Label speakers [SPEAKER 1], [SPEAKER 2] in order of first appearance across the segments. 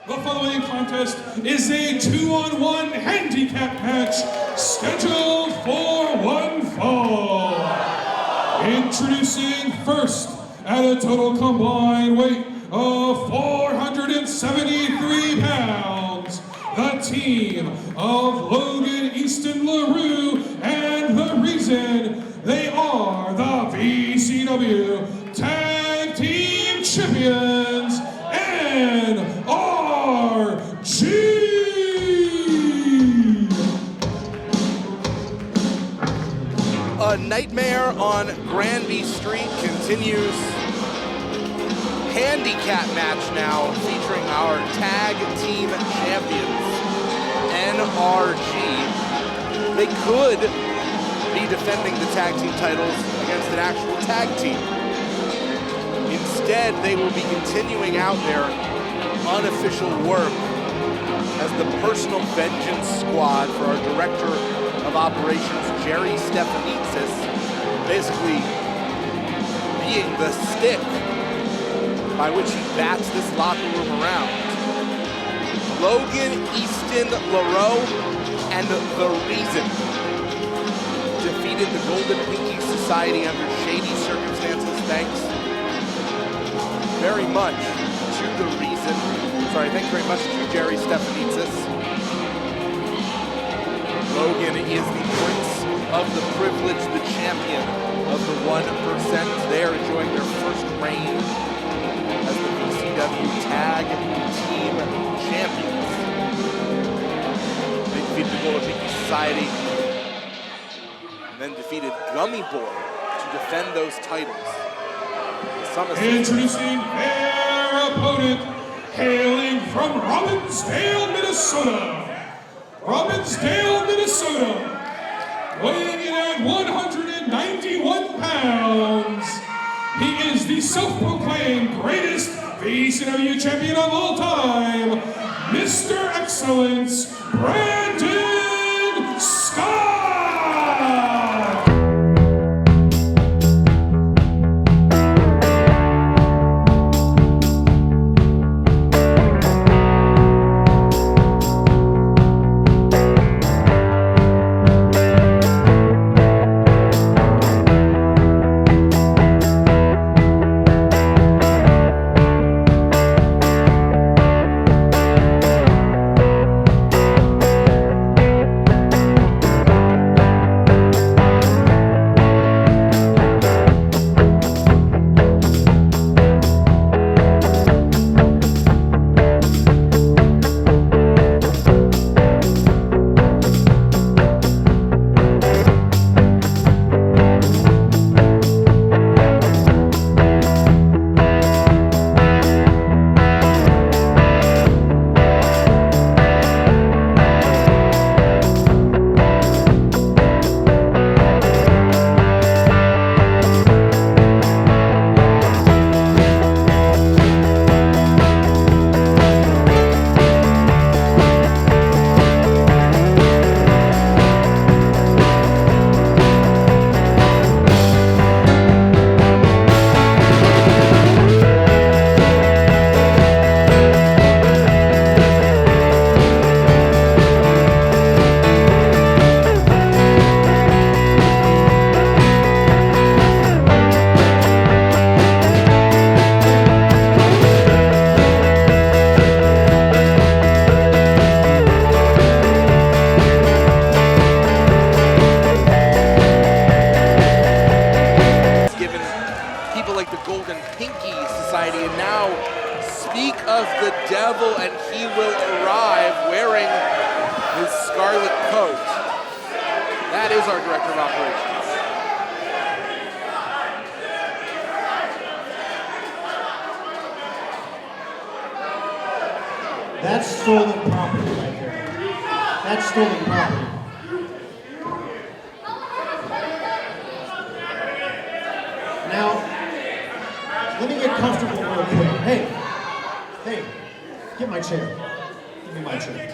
[SPEAKER 1] The following contest is a 2-on-1 handicap match scheduled for one fall. Introducing first at a total combined weight of 473 pounds, the team of Logan Easton LaRue and the reason they are the VCW Tag Team Champions and RG.
[SPEAKER 2] A Nightmare on Granby Street continues. Handicap match now featuring our tag team champions, NRG. They could be defending the tag team titles against an actual tag team. Instead, they will be continuing out their unofficial work as the personal vengeance squad for our director of operations, Jerry Stephanitsis, basically being the stick by which he bats this locker room around. Logan Easton LaRue and The Reason defeated the Golden Pinky Society under shady circumstances, thanks very much to The Reason. Thanks very much to Jerry Stephanitsis. Logan is the prince of the privileged, the champion of the 1%. They are enjoying their first reign as the VCW Tag Team Champions. They defeated the Golden Pinky Society and then defeated Gummy Boy to defend those titles.
[SPEAKER 1] Introducing their opponent, hailing from Robbinsdale, Minnesota. Weighing in at 191 pounds. He is the self-proclaimed greatest VCW champion of all time, Mr. Xcellence, Brandon Scott!
[SPEAKER 2] And he will arrive wearing his scarlet coat. That is our director of operations.
[SPEAKER 3] That's stolen property right there. That's stolen property. Now, let me get comfortable real quick. Hey. Get my chair. Give me my chair.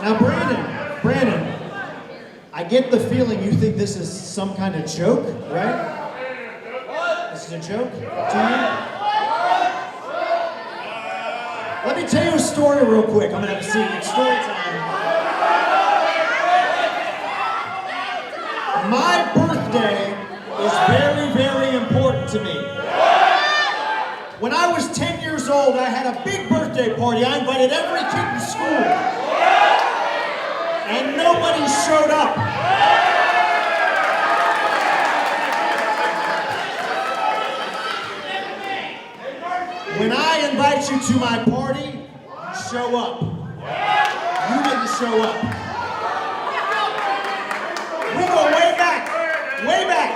[SPEAKER 3] Now, Brandon, I get the feeling you think this is some kind of joke, right? This is a joke to you? Let me tell you a story real quick. I'm gonna have a seat. It's story time. My birthday is very, very important to me. When I was 10 years old, I had a big birthday party. I invited every kid in school. And nobody showed up. When I invite you to my party, you show up. You didn't show up. We go way back, way back.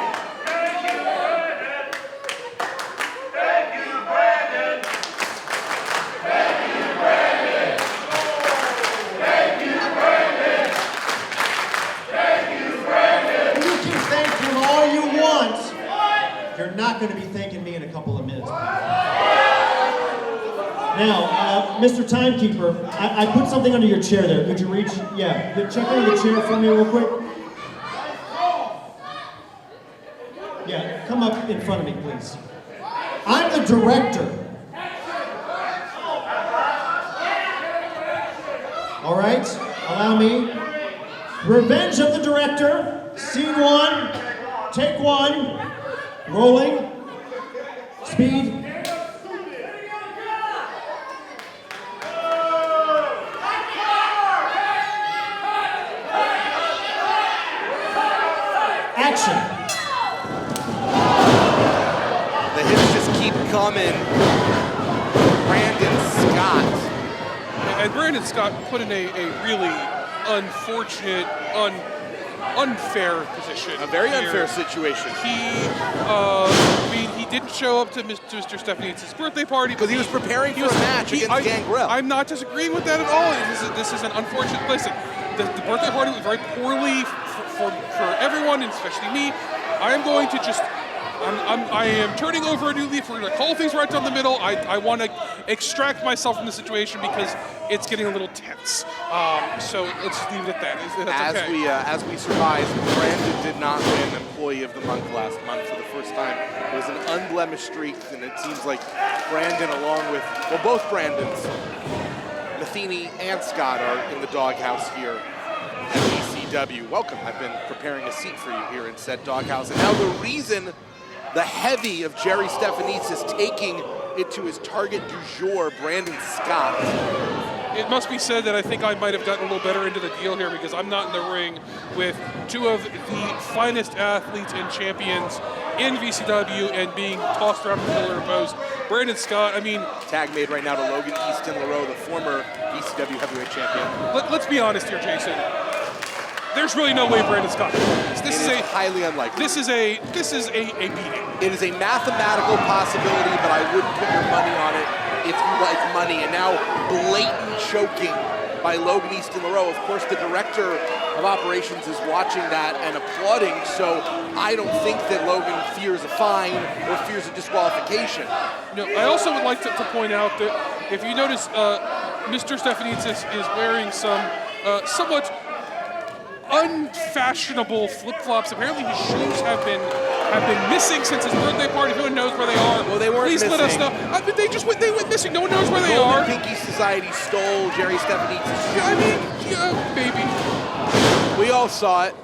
[SPEAKER 3] You can thank him all you want. You're not going to be thanking me in a couple of minutes. Now, Mr. Timekeeper, I put something under your chair there. Could you reach? Yeah, check under the chair for me real quick. Yeah, come up in front of me, please. I'm the director. All right, allow me. Revenge of the Director, scene 1, take 1, rolling, speed. Action.
[SPEAKER 2] The hits just keep coming. Brandon Scott.
[SPEAKER 1] And Brandon Scott put in a really unfortunate, unfair position.
[SPEAKER 2] A very
[SPEAKER 1] here.
[SPEAKER 2] unfair situation.
[SPEAKER 1] He didn't show up to Mr. Stephanitsis' birthday party
[SPEAKER 2] Because he was preparing for a match against Gangrel.
[SPEAKER 1] I'm not disagreeing with that at all. This is an unfortunate place. The birthday party went very poorly for everyone, and especially me. I am going to just. I am turning over a new leaf. We're going to call things right down the middle. I want to extract myself from the situation because it's getting a little tense. So let's just leave it at that. That's okay.
[SPEAKER 2] As we surmise, Brandon did not win Employee of the Month last month for the first time. It was an unblemished streak, and it seems like Brandon, along with, well, both Brandons, Metheny and Scott, are in the doghouse here at ECW. Welcome. I've been preparing a seat for you here in said doghouse. And now the reason the heavy of Jerry Stephanitsis taking it to his target du jour, Brandon Scott.
[SPEAKER 1] It must be said that I think I might have gotten a little better into the deal here because I'm not in the ring with two of the finest athletes and champions in VCW and being tossed around the pillar post. Brandon Scott, I mean...
[SPEAKER 2] Tag made right now to Logan Easton LaRoe, the former VCW heavyweight champion.
[SPEAKER 1] Let's be honest here, Jason. There's really no way Brandon Scott can win this.
[SPEAKER 2] This is highly unlikely.
[SPEAKER 1] This is a beating.
[SPEAKER 2] It is a mathematical possibility, but I wouldn't put your money on it if you like money. And now blatant choking by Logan Easton LaRoe. Of course, the director of operations is watching that and applauding, so I don't think that Logan fears a fine or fears a disqualification.
[SPEAKER 1] No, I also would like to point out that if you notice, Mr. Stephanitsis is wearing some somewhat unfashionable flip-flops. Apparently his shoes have been missing since his birthday party. No one knows where they are.
[SPEAKER 2] Well, they weren't
[SPEAKER 1] Please
[SPEAKER 2] missing.
[SPEAKER 1] let us know. They went missing. No one knows where they
[SPEAKER 2] Golden
[SPEAKER 1] are.
[SPEAKER 2] Pinky Society stole Jerry Stephanitsis.
[SPEAKER 1] Yeah, I mean, yeah, maybe.
[SPEAKER 2] We all saw it.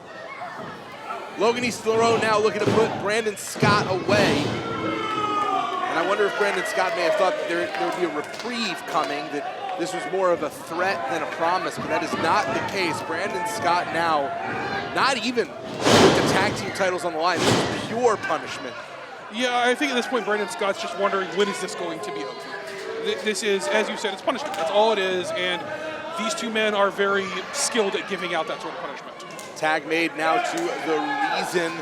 [SPEAKER 2] Logan Easton LaRoe now looking to put Brandon Scott away. And I wonder if Brandon Scott may have thought that there would be a reprieve coming, that this was more of a threat than a promise, but that is not the case. Brandon Scott now, not even with the tag team titles on the line, this is pure punishment.
[SPEAKER 1] Yeah, I think at this point, Brandon Scott's just wondering, when is this going to be over? This is, as you said, it's punishment. That's all it is, and these two men are very skilled at giving out that sort of punishment.
[SPEAKER 2] Tag made now to the Reason.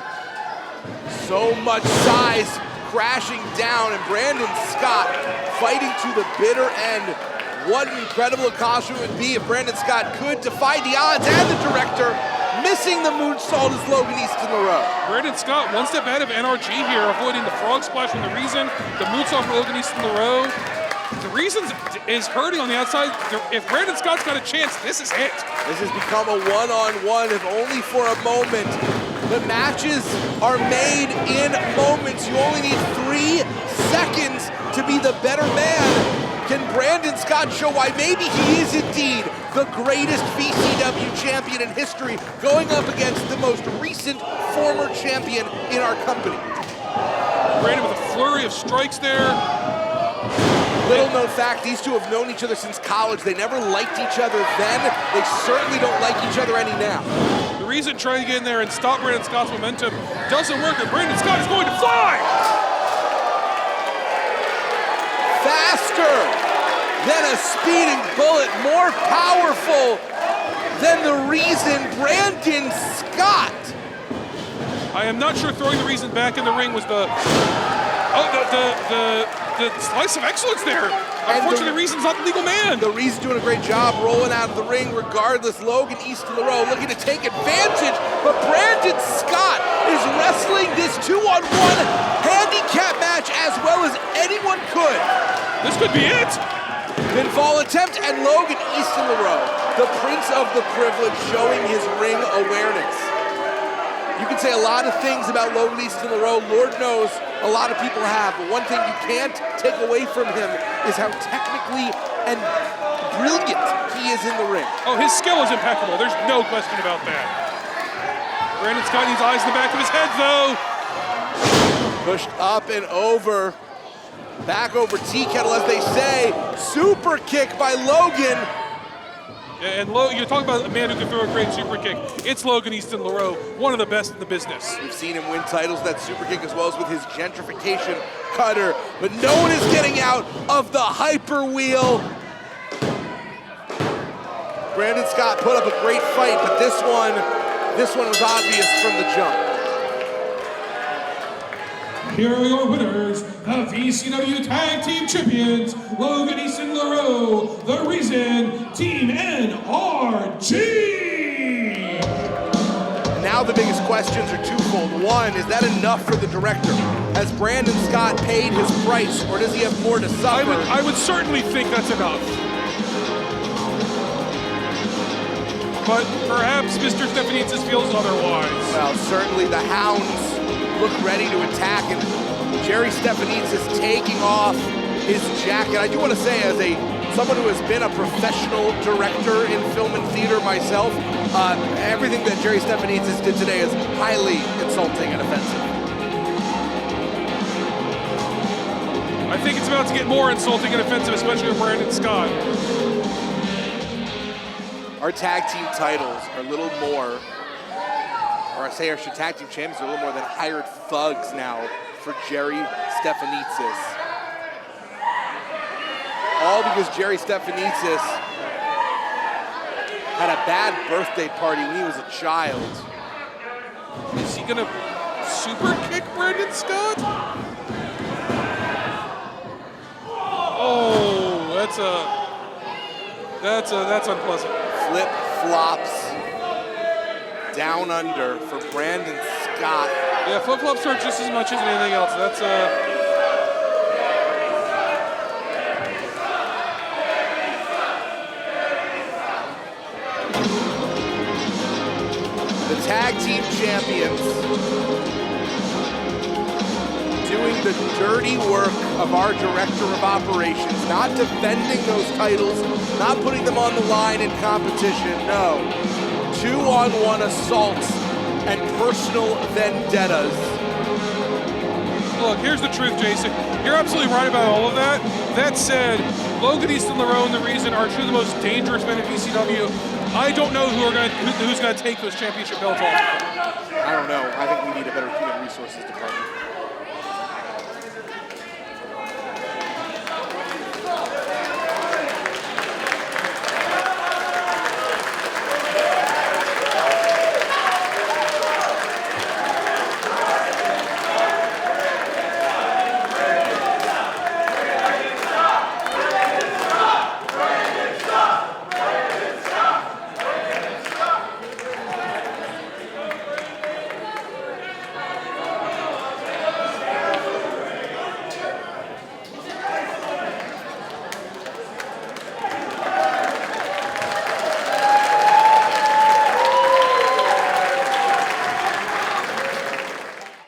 [SPEAKER 2] So much size crashing down, and Brandon Scott fighting to the bitter end. What an incredible accomplishment it would be if Brandon Scott could defy the odds, and the director missing the moonsault is Logan Easton LaRoe.
[SPEAKER 1] Brandon Scott one step ahead of NRG here, avoiding the frog splash from the Reason, the moonsault from Logan Easton LaRoe. The reason is hurting on the outside. If Brandon Scott's got a chance, this is it.
[SPEAKER 2] This has become a one-on-one, if only for a moment. The matches are made in moments. You only need 3 seconds to be the better man. Can Brandon Scott show why maybe he is indeed the greatest VCW champion in history, going up against the most recent former champion in our company?
[SPEAKER 1] Brandon with a flurry of strikes there.
[SPEAKER 2] Little known fact, these two have known each other since college. They never liked each other then. They certainly don't like each other any now.
[SPEAKER 1] The reason trying to get in there and stop Brandon Scott's momentum doesn't work, and Brandon Scott is going to fly!
[SPEAKER 2] Faster than a speeding bullet, more powerful than the reason, Brandon Scott.
[SPEAKER 1] I am not sure throwing the reason back in the ring was the slice of excellence there. Unfortunately, the reason's not the legal man.
[SPEAKER 2] The reason's doing a great job rolling out of the ring regardless. Logan Easton LaRoe looking to take advantage, but Brandon Scott is wrestling this 2-on-1 handicap match as well as anyone could.
[SPEAKER 1] This could be it.
[SPEAKER 2] Pinfall attempt, and Logan Easton LaRoe, the prince of the privilege, showing his ring awareness. You can say a lot of things about Logan Easton LaRoe. Lord knows a lot of people have, but one thing you can't take away from him is how technically and brilliant he is in the ring.
[SPEAKER 1] Oh, his skill is impeccable. There's no question about that. Brandon Scott needs eyes in the back of his head, though.
[SPEAKER 2] Pushed up and over. Back over tea kettle, as they say. Super kick by Logan.
[SPEAKER 1] And you're talking about a man who can throw a great super kick. It's Logan Easton LaRoe, one of the best in the business.
[SPEAKER 2] We've seen him win titles, that super kick, as well as with his gentrification cutter. But no one is getting out of the hyper wheel. Brandon Scott put up a great fight, but this one was obvious from the jump.
[SPEAKER 1] Here are your winners, the VCW Tag Team Champions, Logan Easton LaRoe, The Reason, Team NRG!
[SPEAKER 2] And now the biggest questions are twofold. One, is that enough for the director? Has Brandon Scott paid his price, or does he have more to suffer?
[SPEAKER 1] I would certainly think that's enough. But perhaps Mr. Stephanitsis feels otherwise.
[SPEAKER 2] Well, certainly the Hounds look ready to attack, and Jerry Stephanitsis taking off his jacket. I do want to say, as someone who has been a professional director in film and theater myself, everything that Jerry Stephanitsis did today is highly insulting and offensive.
[SPEAKER 1] I think it's about to get more insulting and offensive, especially with Brandon Scott.
[SPEAKER 2] Our tag team titles are a little more, or I say our tag team champions are a little more than hired thugs now for Jerry Stephanitsis. All because Jerry Stephanitsis had a bad birthday party when he was a child.
[SPEAKER 1] Is he gonna super kick Brandon Scott? Oh, that's unpleasant.
[SPEAKER 2] Flip flops down under for Brandon Scott.
[SPEAKER 1] Yeah, flip-flops hurt just as much as anything else. That's
[SPEAKER 2] the tag team champions doing the dirty work of our director of operations, not defending those titles, not putting them on the line in competition, no. 2-on-1 assaults and personal vendettas.
[SPEAKER 1] Look, here's the truth, Jason. You're absolutely right about all of that. That said, Logan Easton LaRoe and The Reason are two of the most dangerous men in VCW. I don't know who's going to take those championship belts off.
[SPEAKER 2] I don't know. I think we need a better human resources department.